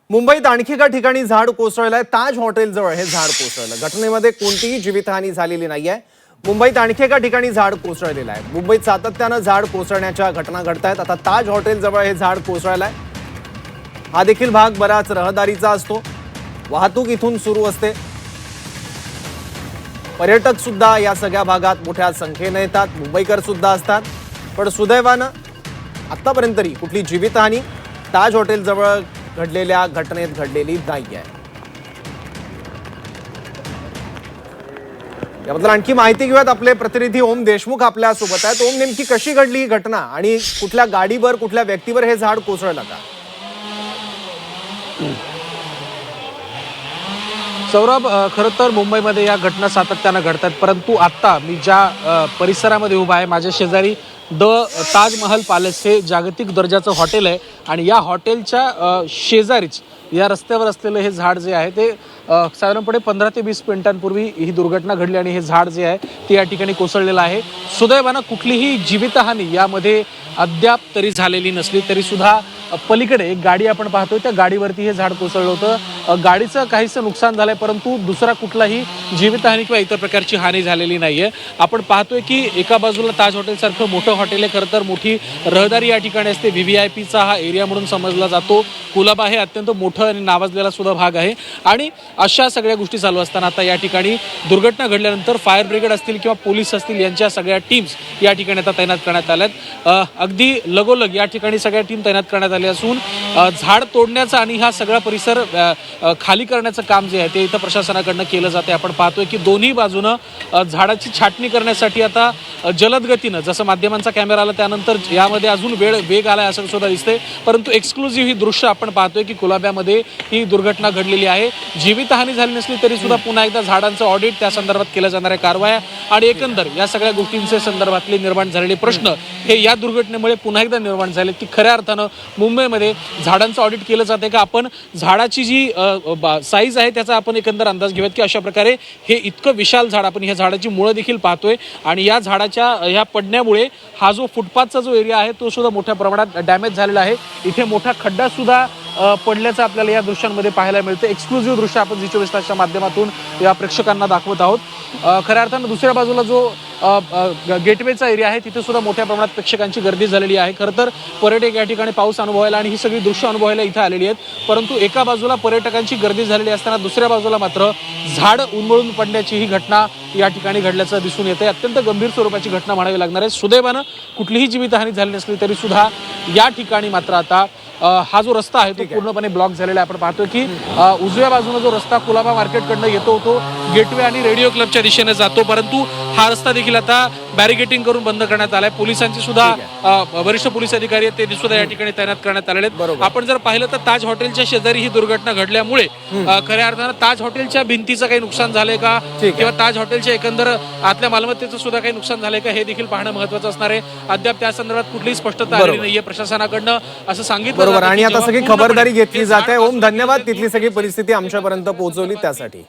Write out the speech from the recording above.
मुंबईत आणखी एका ठिकाणी झाड कोसळलंय। ताज हॉटेल जवळ हे झाड कोसळलं। घटनेमध्ये कोणतीही जीवितहानी झालेली नाहीये। मुंबईत आणखी एका ठिकाणी झाड कोसळलेलं आहे। मुंबईत सातत्यानं झाड कोसळण्याच्या घटना घडतायत। आता ताज हॉटेल जवळ हे झाड कोसळलंय। हा देखील भाग बराच रहदारीचा असतो। वाहतूक इथून सुरू असते। पर्यटक सुद्धा या सगळ्या भागात मोठ्या संख्येने येतात। मुंबईकर सुद्धा असतात। पण सुदैवानं आतापर्यंत तरी कुठली जीवितहानी ताज हॉटेल जवळ घडलेल्या घटनेत घडलेली नाहीये। याबद्दल आणखी माहिती घेऊयात। आपले प्रतिनिधी ओम देशमुख आपल्या सोबत आहेत। ओम, नेमकी कशी घडली ही घटना आणि कुठल्या गाडीवर कुठल्या व्यक्तीवर हे झाड कोसळलं का? सौरभ, खरं तर मुंबईमध्ये या घटना सातत्यानं घडतात, परंतु आता मी ज्या परिसरामध्ये उभा आहे, माझ्या शेजारी द ताजमहल पॅलेस हे जागतिक दर्जाचं हॉटेल आहे आणि या हॉटेलच्या शेजारीच या रस्त्यावर असलेलं हे झाड जे आहे ते साधारणपणे 15 ते 20 मिनिटांपूर्वी ही दुर्घटना घडली आणि हे झाड जे आहे ते या ठिकाणी कोसळलेलं आहे। सुदैवानं कुठलीही जीवितहानी यामध्ये अद्याप तरी झालेली नसली तरी सुद्धा पलीकडे एक गाडी आपण पाहतोय, त्या गाडीवरती हे झाड कोसळलं होतं। गाडीचं काहीसं नुकसान झालंय, परंतु दुसरा कुठलाही जीवितहानी किंवा इतर प्रकारची हानी झालेली नाहीये। आपण पाहतोय की एका बाजूला ताज हॉटेल सारखं मोठं हॉटेल आहे। खरं तर मोठी रहदारी या ठिकाणी असते। VVIPचा हा एरिया म्हणून समजला जातो। कुलाबा हे अत्यंत मोठं आणि नावाजलेला सुद्धा भाग आहे आणि अशा सगळ्या गोष्टी चालू असताना आता या ठिकाणी दुर्घटना घडल्यानंतर फायर ब्रिगेड असतील किंवा पोलीस असतील यांच्या सगळ्या टीम्स या ठिकाणी आता तैनात करण्यात आल्यात। अगदी लगोलग या ठिकाणी सगळ्या टीम तैनात करण्यात आल्या असून झाड तोडण्याचं आणि हा सगळा परिसर खाली करण्याचं काम जे आहे ते इथं प्रशासनाकडनं केलं जाते। आपण पाहतोय की दोन्ही बाजूनं झाडाची छाटणी करण्यासाठी आता जलद गतीनं, जसं माध्यमांचा कॅमेरा आला त्यानंतर यामध्ये अजून वेग आलाय असं सुद्धा दिसतंय, परंतु एक्सक्लुझिव्ह ही दृश्य आपण पाहतोय की कुलाब्यामध्ये ही दुर्घटना घडलेली आहे। जीवितहानी झाली नसली तरी सुद्धा पुन्हा एकदा झाडांचं ऑडिट, त्या संदर्भात केल्या जाणाऱ्या कारवाया आणि एकंदर या सगळ्या गोष्टींचे संदर्भातले निर्माण झालेले प्रश्न हे या दुर्घटनेमुळे पुन्हा एकदा निर्माण झाले की खऱ्या अर्थानं मुंबईमध्ये झाडांचं ऑडिट केलं जाते का, आपण झाडाची जी साईज आहे त्याचा आपण एकंदर अंदाज घेऊयात की अशा प्रकारे हे इतकं विशाल झाड, आपण ह्या झाडाची मुळं देखील पाहतोय आणि या झाडाच्या ह्या पडण्यामुळे हा जो फुटपाथचा जो एरिया आहे तो सुद्धा मोठ्या प्रमाणात डॅमेज झालेला आहे। इथे मोठा खड्डा सुद्धा पडल्याचं आपल्याला या दृश्यांमध्ये पाहायला मिळतं। एक्सक्लुझिव्ह दृश्य आपण झी24 तासच्या माध्यमातून या प्रेक्षकांना दाखवत आहोत। खऱ्या अर्थानं दुसऱ्या बाजूला जो गेटवेचा एरिया आहे तिथे सुद्धा मोठ्या प्रमाणात प्रेक्षकांची गर्दी झालेली आहे। खरं तर पर्यटक या ठिकाणी पाऊस अनुभवायला आणि ही सगळी दृश्य अनुभवायला इथं आलेली आहेत, परंतु एका बाजूला पर्यटकांची गर्दी झालेली असताना दुसऱ्या बाजूला मात्र झाड उन्मळून पडण्याची ही घटना या ठिकाणी घडल्याचं दिसून येते। अत्यंत गंभीर स्वरूपाची घटना म्हणावी लागणार आहे। सुदैवानं कुठलीही जीवितहानी झाली नसली तरी सुद्धा या ठिकाणी मात्र आता हा जो रस्ता आहे तो पूर्णपणे ब्लॉक झालेला आहे। आपण पाहतोय की उजव्या बाजूला जो रस्ता कुलाबा मार्केटकडनं येतो तो गेटवे आणि रेडिओ क्लबच्या दिशेने जातो, परंतु हा रस्ता देखील आता बॅरिकेटिंग करून बंद करण्यात आलाय। पोलिसांची सुद्धा वरिष्ठ पोलीस अधिकारी आहेत ते सुद्धा या ठिकाणी तैनात करण्यात आलेले आहेत। आपण जर पाहिलं तर ताज हॉटेलच्या शेजारी ही दुर्घटना घडल्यामुळे खऱ्या अर्थानं ताज हॉटेलच्या भिंतीचं काही नुकसान झालंय का किंवा ताज हॉटेलच्या एकंदर आतल्या मालमत्तेचं सुद्धा काही नुकसान झालंय का हे देखील पाहणं महत्त्वाचं असणार आहे। अद्याप त्या संदर्भात कुठलीही स्पष्टता आलेली नाहीये प्रशासनाकडनं असं सांगितलं आणि आता सगळी खबरदारी घेतली जाते। ओम, धन्यवाद तिथली सगळी परिस्थिती आमच्यापर्यंत पोहोचवली त्यासाठी।